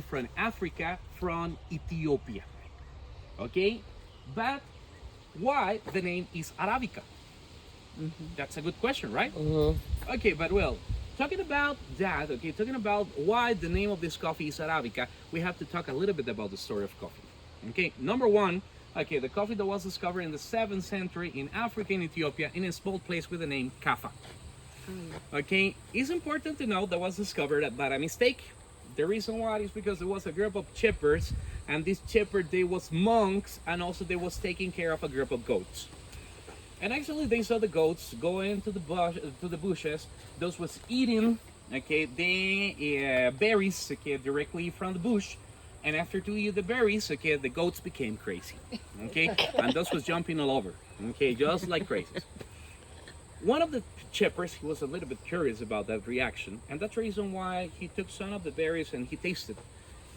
from Africa, from Ethiopia. Okay, but why the name is Arabica? That's a good question, right? Okay, but well, talking about that, okay, talking about why the name of this coffee is Arabica, we have to talk a little bit about the story of coffee. Okay, number one, okay, the coffee that was discovered in the 7th century in Africa and Ethiopia in a small place with the name Kaffa. Okay, it's important to know that was discovered by a mistake. The reason why is because there was a group of chippers, and this chipper they was monks, and also they was taking care of a group of goats. And actually, they saw the goats going to the bush, to the bushes. Those was eating, okay, the berries, okay, directly from the bush. And after to eat the berries, okay, the goats became crazy, okay, and those was jumping all over, okay, just like crazy. One of the chippers, he was a little bit curious about that reaction, and that's the reason why he took some of the berries and he tasted,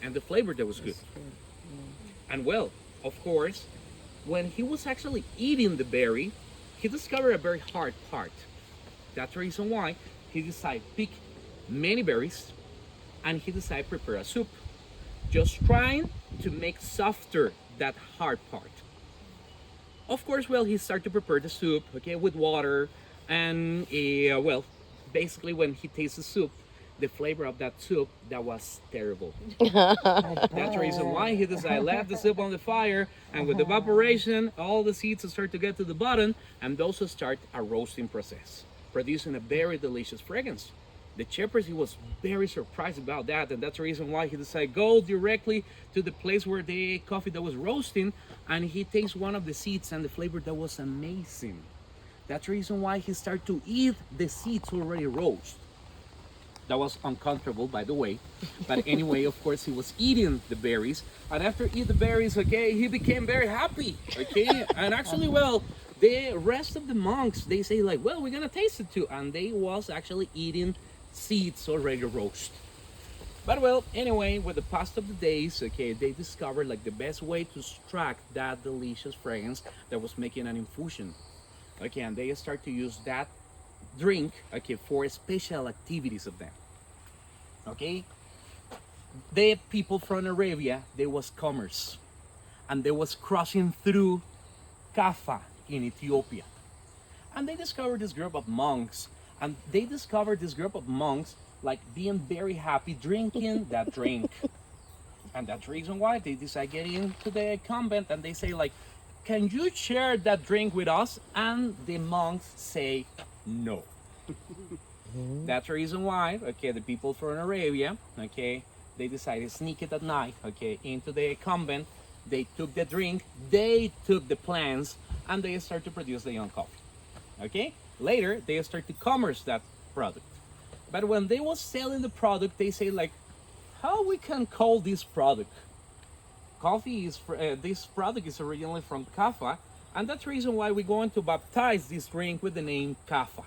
and the flavor that was good. And well, of course, when he was actually eating the berry, he discovered a very hard part. That's the reason why he decided to pick many berries and he decided to prepare a soup, just trying to make softer that hard part. Of course, well, he started to prepare the soup, okay, with water, and well, basically when he tastes the soup, the flavor of that soup, that was terrible. That's the reason why he decided left the soup on the fire, and with evaporation, all the seeds start to get to the bottom, and those will start a roasting process, producing a very delicious fragrance. The chippers, he was very surprised about that, and that's the reason why he decided go directly to the place where the coffee that was roasting, and he takes one of the seeds, and the flavor that was amazing. That's the reason why he started to eat the seeds already roast. That was uncomfortable, by the way. But anyway, of course, he was eating the berries. And after eating the berries, okay, he became very happy, okay? And actually, well, the rest of the monks, they say like, well, we're gonna taste it too. And they was actually eating seeds already roast. But well, anyway, with the past of the days, okay, they discovered like the best way to extract that delicious fragrance that was making an infusion. Okay, and they start to use that drink, okay, for special activities of them. Okay, the people from Arabia, they was commerce, and they was crossing through Kaffa in Ethiopia, and they discovered this group of monks, and they discovered this group of monks like being very happy drinking that drink, and that's the reason why they decide get into the convent, and they say like, can you share that drink with us? And the monks say no. That's the reason why, okay, the people from Arabia, okay, they decided to sneak it at night, okay, into the convent. They took the drink, they took the plants, and they start to produce their own coffee. Okay? Later, they start to commerce that product. But when they was selling the product, they say like, how we can call this product? Coffee is, this product is originally from Kaffa, and that's the reason why we're going to baptize this drink with the name Kaffa.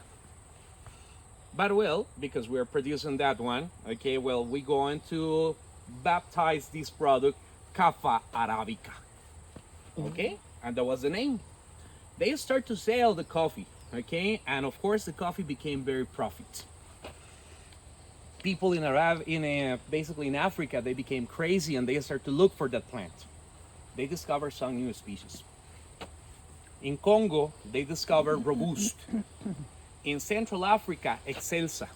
But well, because we're producing that one, okay, well, we're going to baptize this product Kaffa Arabica. Okay? And that was the name. They start to sell the coffee, okay? And of course, the coffee became very profit. People in basically in Africa, they became crazy and they start to look for that plant. They discover some new species. In Congo, they discovered Robust. In Central Africa, Excelsa.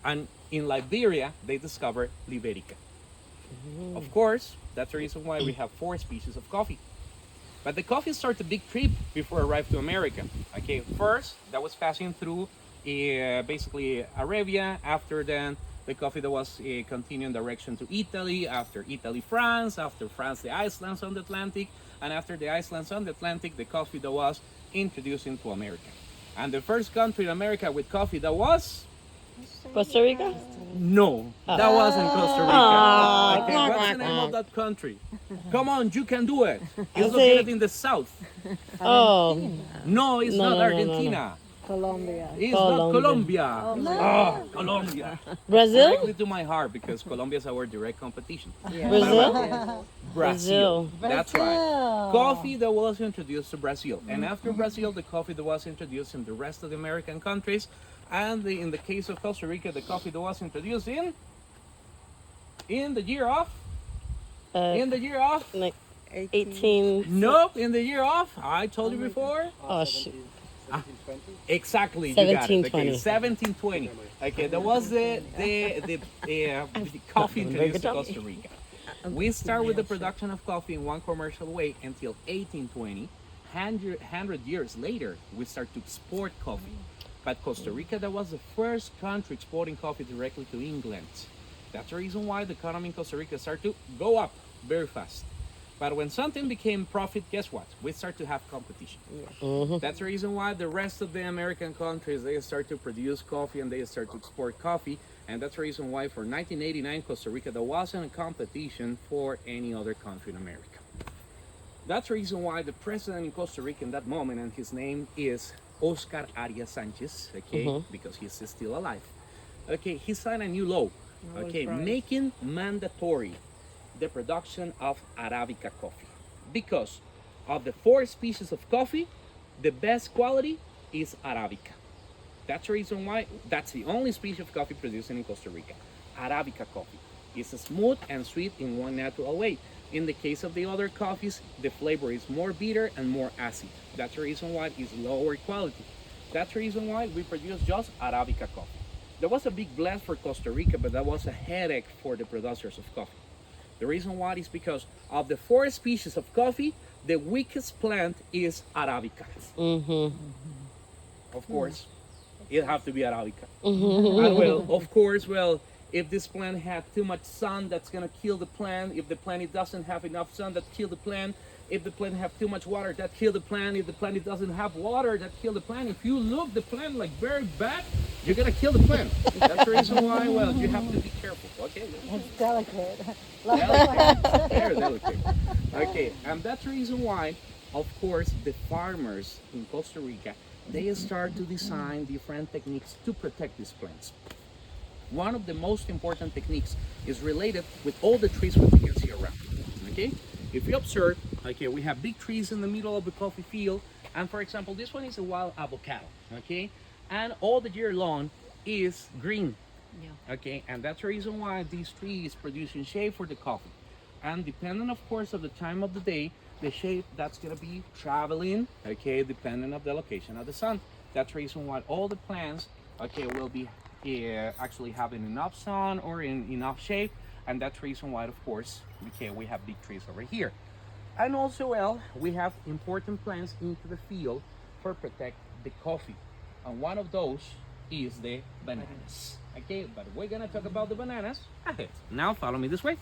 And in Liberia, they discovered Liberica. Of course, that's the reason why we have 4 species of coffee. But the coffee started a big trip before it arrived to America. Okay, first, that was passing through basically Arabia. After then, the coffee that was continuing direction to Italy. After Italy, France. After France, the islands on the Atlantic. And after the islands on the Atlantic, the coffee that was introduced into America. And the first country in America with coffee that was? Costa Rica? No, that wasn't Costa Rica. Okay, what's the name of that country? Come on, you can do it. It's located in the south. Oh, No, it's not Argentina. Colombia. It's not Colombia. Oh, Colombia. Brazil? Directly to my heart because Colombia is our direct competition. Brazil? Brazil. That's right. Brazil. Coffee that was introduced to Brazil. And after Brazil, the coffee that was introduced in the rest of the American countries. And in the case of Costa Rica, the coffee that was introduced in the year of In the year of? Like 18. Nope, in the year of? I told you before. Oh, shoot. Exactly, you got it. Okay, 1720. 1720. Okay, that was the coffee introduced to Costa Rica. We start with the production of coffee in one commercial way until 1820. 100 years later, we start to export coffee. But Costa Rica, that was the first country exporting coffee directly to England. That's the reason why the economy in Costa Rica started to go up very fast. But when something became profit, guess what? We start to have competition. That's the reason why the rest of the American countries, they start to produce coffee and they start to export coffee. And that's the reason why for 1989, Costa Rica, there wasn't a competition for any other country in America. That's the reason why the president in Costa Rica in that moment, and his name is Oscar Arias Sanchez, okay, because he's still alive. Okay, he signed a new law, okay, making mandatory the production of Arabica coffee. Because of the 4 species of coffee, the best quality is Arabica. That's the reason why that's the only species of coffee produced in Costa Rica. Arabica coffee. It's smooth and sweet in one natural way. In the case of the other coffees, the flavor is more bitter and more acid. That's the reason why it's lower quality. That's the reason why we produce just Arabica coffee. There was a big blast for Costa Rica, but that was a headache for the producers of coffee. The reason why is because of the 4 species of coffee, the weakest plant is Arabica. Of course, it have to be Arabica. And well, of course, well, if this plant had too much sun, that's gonna kill the plant. If the plant it doesn't have enough sun, that kill the plant. If the plant have too much water, that kill the plant. If the plant it doesn't have water, that kill the plant. If you look the plant like very bad, you're gonna kill the plant. That's the reason why, well, you have to be careful. Okay. It's delicate. Delicate. Very delicate. Okay, and that's the reason why, of course, the farmers in Costa Rica, they start to design different techniques to protect these plants. One of the most important techniques is related with all the trees we can see around. Okay, if you observe, okay, we have big trees in the middle of the coffee field, and for example, this one is a wild avocado. Okay, and all the year long is green. Okay, and that's the reason why these trees producing shade for the coffee. And depending, of course, of the time of the day, the shade that's gonna be traveling, okay, depending of the location of the sun. That's the reason why all the plants, okay, will be actually having enough sun or in enough shade, and that's the reason why, of course, okay, we have big trees over here. And also, well, we have important plants into the field for protect the coffee, and one of those is the bananas. Okay, but we're gonna talk about the bananas ahead. Now follow me this way.